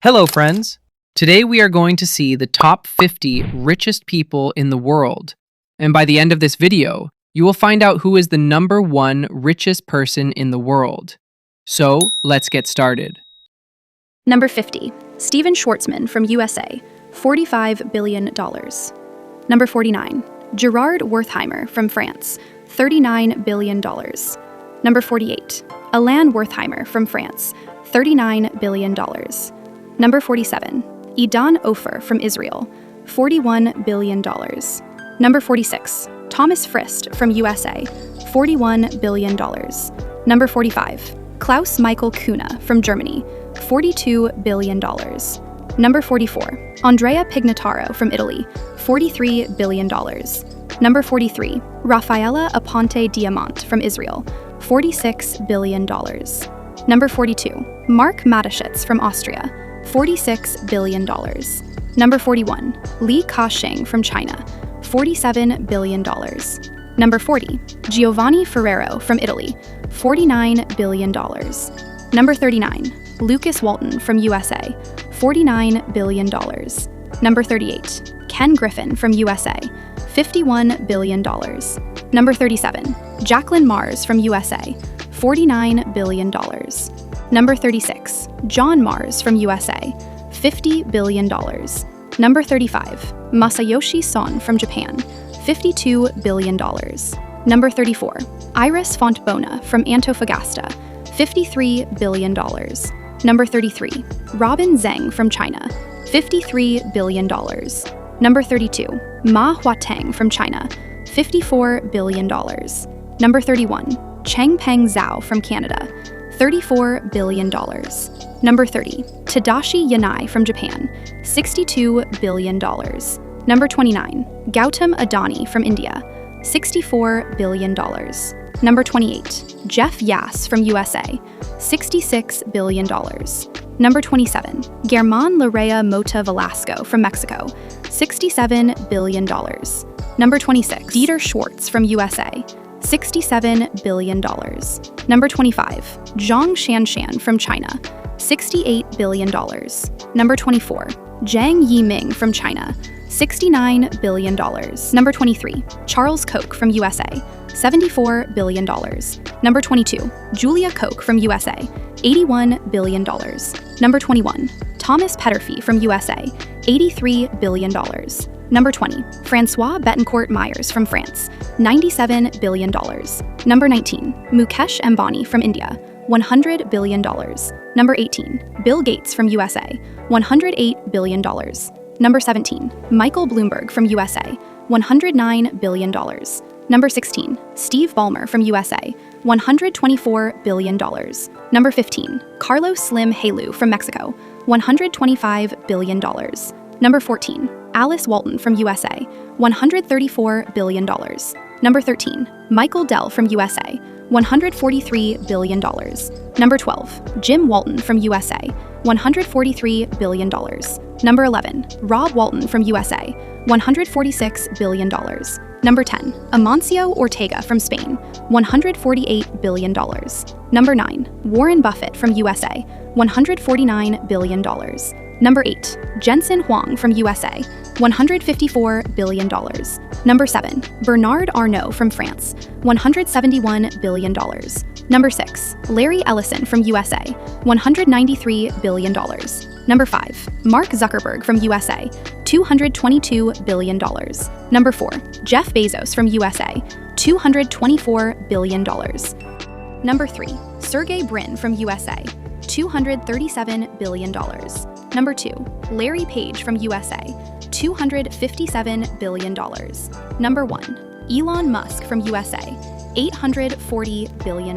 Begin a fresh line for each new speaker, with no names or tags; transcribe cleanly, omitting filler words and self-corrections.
Hello, friends. Today we are going to see the top 50 richest people in the world. And by the end of this video, you will find out who is the number one richest person in the world. So, let's get started.
Number 50, Steven Schwartzman from USA, $45 billion. Number 49, Gerard Wertheimer from France, $39 billion. Number 48, Alain Wertheimer from France, $39 billion. Number 47, Idan Ofer from Israel, $41 billion. Number 46, Thomas Frist from USA, $41 billion. Number 45, Klaus Michael Kuna from Germany, $42 billion. Number 44, Andrea Pignataro from Italy, $43 billion. Number 43, Rafaela Aponte Diamant from Israel, $46 billion. Number 42, Mark Mateschitz from Austria, $46 billion. Number 41, Li Ka-shing from China, $47 billion. Number 40, Giovanni Ferrero from Italy, $49 billion. Number 39, Lucas Walton from USA, $49 billion. Number 38, Ken Griffin from USA, $51 billion. Number 37, Jacqueline Mars from USA, $49 billion. Number 36, John Mars from USA, $50 billion. Number 35, Masayoshi Son from Japan, $52 billion. Number 34, Iris Fontbona from Antofagasta, $53 billion. Number 33, Robin Zeng from China, $53 billion. Number 32, Ma Huateng from China, $54 billion. Number 31, Changpeng Zhao from Canada, $34 billion. Number 30, Tadashi Yanai from Japan, $62 billion. Number 29, Gautam Adani from India, $64 billion. Number 28, Jeff Yass from USA, $66 billion. Number 27, Germán Larrea Mota Velasco from Mexico, $67 billion. Number 26, Dieter Schwartz from USA, $67 billion. Number 25, Zhang Shanshan from China, $68 billion. Number 24, Zhang Yiming from China, $69 billion. Number 23, Charles Koch from USA, $74 billion. Number 22, Julia Koch from USA, $81 billion. Number 21, Thomas Petterfy from USA, $83 billion. Number 20, Francois Betancourt Myers from France, $97 billion. Number 19, Mukesh Ambani from India, $100 billion. Number 18, Bill Gates from USA, $108 billion. Number 17, Michael Bloomberg from USA, $109 billion. Number 16, Steve Ballmer from USA, $124 billion. Number 15, Carlos Slim Helu from Mexico, $125 billion. Number 14, Alice Walton from USA, $134 billion. Number 13, Michael Dell from USA, $143 billion. Number 12, Jim Walton from USA, $143 billion. Number 11, Rob Walton from USA, $146 billion. Number 10, Amancio Ortega from Spain, $148 billion. Number 9, Warren Buffett from USA, $149 billion. Number 8, Jensen Huang from USA, $154 billion. Number 7, Bernard Arnault from France, $171 billion. Number 6, Larry Ellison from USA, $193 billion. Number 5, Mark Zuckerberg from USA, $222 billion. Number 4, Jeff Bezos from USA, $224 billion. Number 3, Sergey Brin from USA, $237 billion. Number 2, Larry Page from USA, $257 billion. Number 1, Elon Musk from USA, $840 billion.